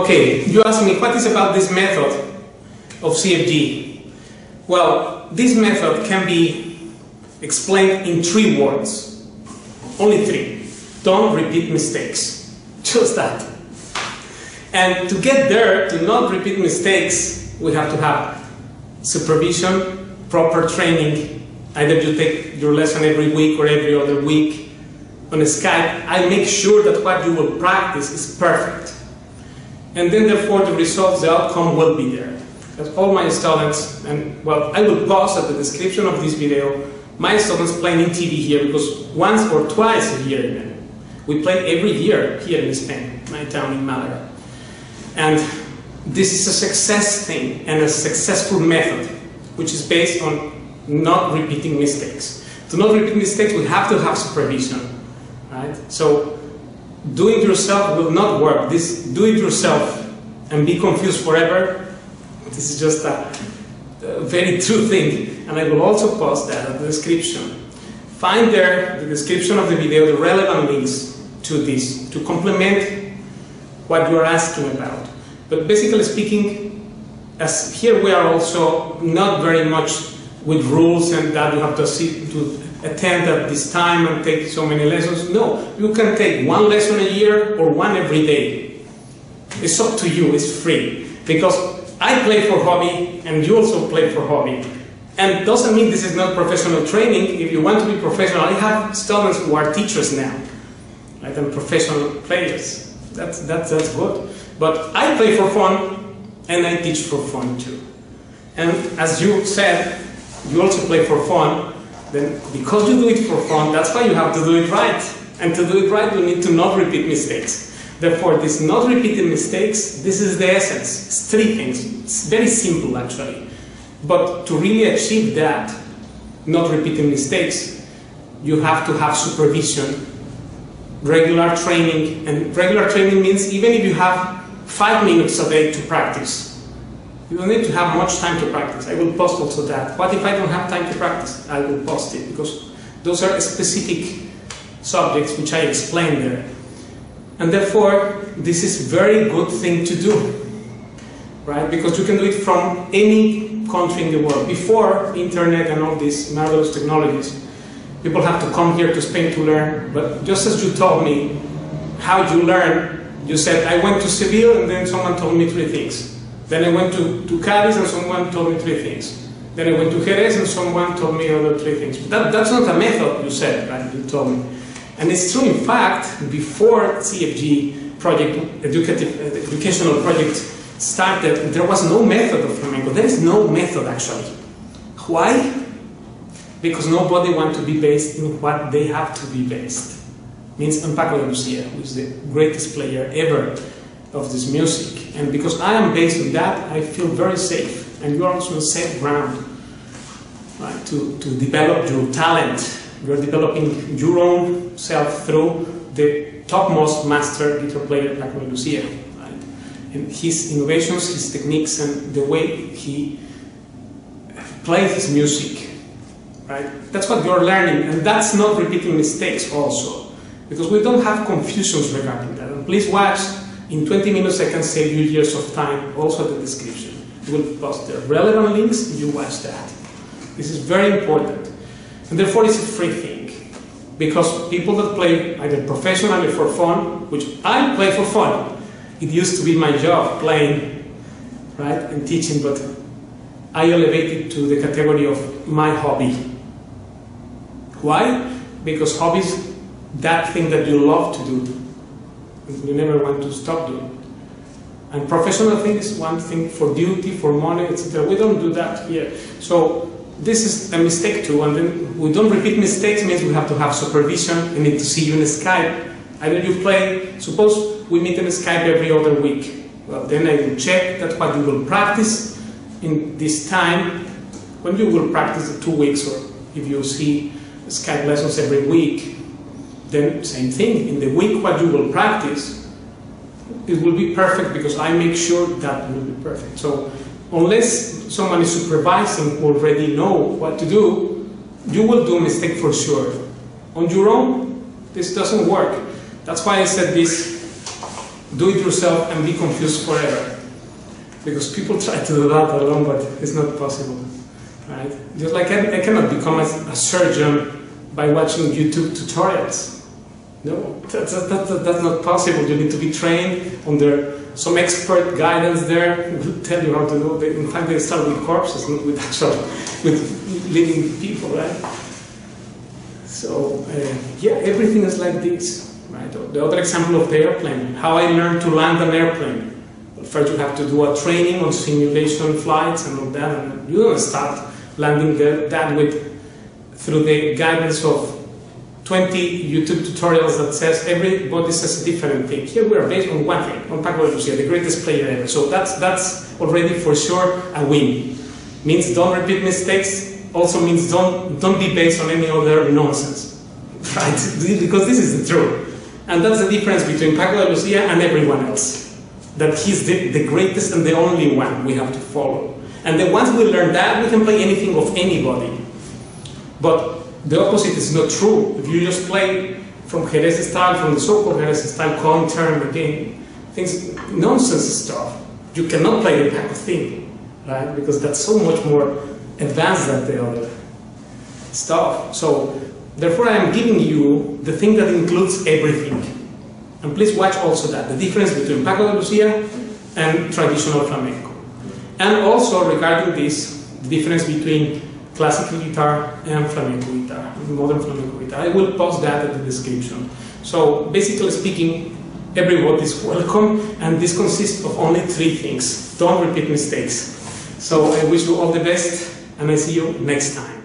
Okay, you ask me what is about this method of CFG? Well, this method can be explained in 3 words. Only 3. Don't repeat mistakes. Just that. And to get there, to not repeat mistakes, we have to have supervision, proper training. Either you take your lesson every week or every other week on Skype. I make sure that what you will practice is perfect. And then therefore the results, the outcome will be there. Because all my students, and well, I will pause at the description of this video, my students playing in TV here, because once or twice a year even. We play every year here in Spain, my town in Malaga. And this is a success thing and a successful method, which is based on not repeating mistakes. To not repeat mistakes, we have to have supervision, right? So, do it yourself will not work. This do it yourself and be confused forever, this is just a very true thing. And I will also post that in the description. Find there the description of the video, the relevant links to this, to complement what you are asking about. But basically speaking, as here we are also not very much with rules and that you have to attend at this time and take so many lessons. No, you can take 1 lesson a year or 1 every day. It's up to you, it's free. Because I play for hobby and you also play for hobby. And doesn't mean this is not professional training. If you want to be professional, I have students who are teachers now, right, and professional players. That's good. But I play for fun and I teach for fun too. And as you said, you also play for fun. Then, because you do it for fun, that's why you have to do it right. And to do it right, you need to not repeat mistakes. Therefore, this not repeating mistakes, this is the essence. It's 3 things. It's very simple, actually. But to really achieve that, not repeating mistakes, you have to have supervision, regular training. And regular training means even if you have 5 minutes a day to practice, you don't need to have much time to practice. I will post also that. What if I don't have time to practice? I will post it, because those are specific subjects which I explain there. And therefore, this is a very good thing to do, right? Because you can do it from any country in the world. Before internet and all these marvelous technologies, people have to come here to Spain to learn. But just as you told me how you learn, you said, I went to Seville and then someone told me 3 things. Then I went to Cadiz and someone told me 3 things. Then I went to Jerez and someone told me other 3 things. But that's not a method, you said, right? You told me. And it's true, in fact, before CFG project, educational project started, there was no method of flamenco. There is no method, actually. Why? Because nobody wants to be based in what they have to be based. Means on Paco de Lucia, who is the greatest player ever of this music. And because I am based on that, I feel very safe. And you are also on safe ground, right, to develop your talent. You are developing your own self through the topmost master guitar player, Paco de Lucia. Right? And his innovations, his techniques, and the way he plays his music. Right? That's what you're learning, and that's not repeating mistakes also. Because we don't have confusions regarding that. And please watch. In 20 minutes I can save you years of time, also the description. You will post the relevant links and you watch that. This is very important. And therefore it's a free thing. Because people that play either professionally for fun, which I play for fun, it used to be my job playing, right, and teaching, but I elevated to the category of my hobby. Why? Because hobbies that thing that you love to do. You never want to stop doing it. And professional thing is one thing for duty, for money, etc. We don't do that here. So this is a mistake too, and then we don't repeat mistakes means we have to have supervision. We need to see you in Skype. Either you play, suppose we meet in Skype every other week. Well, then I will check that what you will practice in this time, when you will practice the 2 weeks, or if you see Skype lessons every week, then same thing. In the week what you will practice, it will be perfect because I make sure that will be perfect. So unless someone is supervising who already know what to do, you will do a mistake for sure. On your own, this doesn't work. That's why I said this, do it yourself and be confused forever. Because people try to do that alone, but it's not possible. Right? Just like I cannot become a surgeon by watching YouTube tutorials. No, that's not possible. You need to be trained under some expert guidance there who will tell you how to do it. In fact, they start with corpses, not with with living people, right? So, yeah, everything is like this. Right? The other example of the airplane, how I learned to land an airplane. Well, first you have to do a training on simulation flights and all that, and you don't start landing that through the guidance of 20 YouTube tutorials that says everybody says a different thing. Here we are based on one thing, on Paco de Lucia, the greatest player ever. So that's already for sure a win. Means don't repeat mistakes, also means don't be based on any other nonsense. Right? Because this is the truth. And that's the difference between Paco de Lucia and everyone else. That he's the greatest and the only one we have to follow. And then once we learn that, we can play anything of anybody. But the opposite is not true. If you just play from Jerez style, from the so-called Jerez style, coin term again, things, nonsense stuff, you cannot play the Paco thing, right? Because that's so much more advanced than the other stuff. So, therefore I am giving you the thing that includes everything. And please watch also that, the difference between Paco de Lucia and traditional flamenco. And also regarding this, the difference between classical guitar and flamenco guitar, modern flamenco guitar. I will post that at the description. So basically speaking, everybody is welcome, and this consists of only 3 things. Don't repeat mistakes. So I wish you all the best, and I see you next time.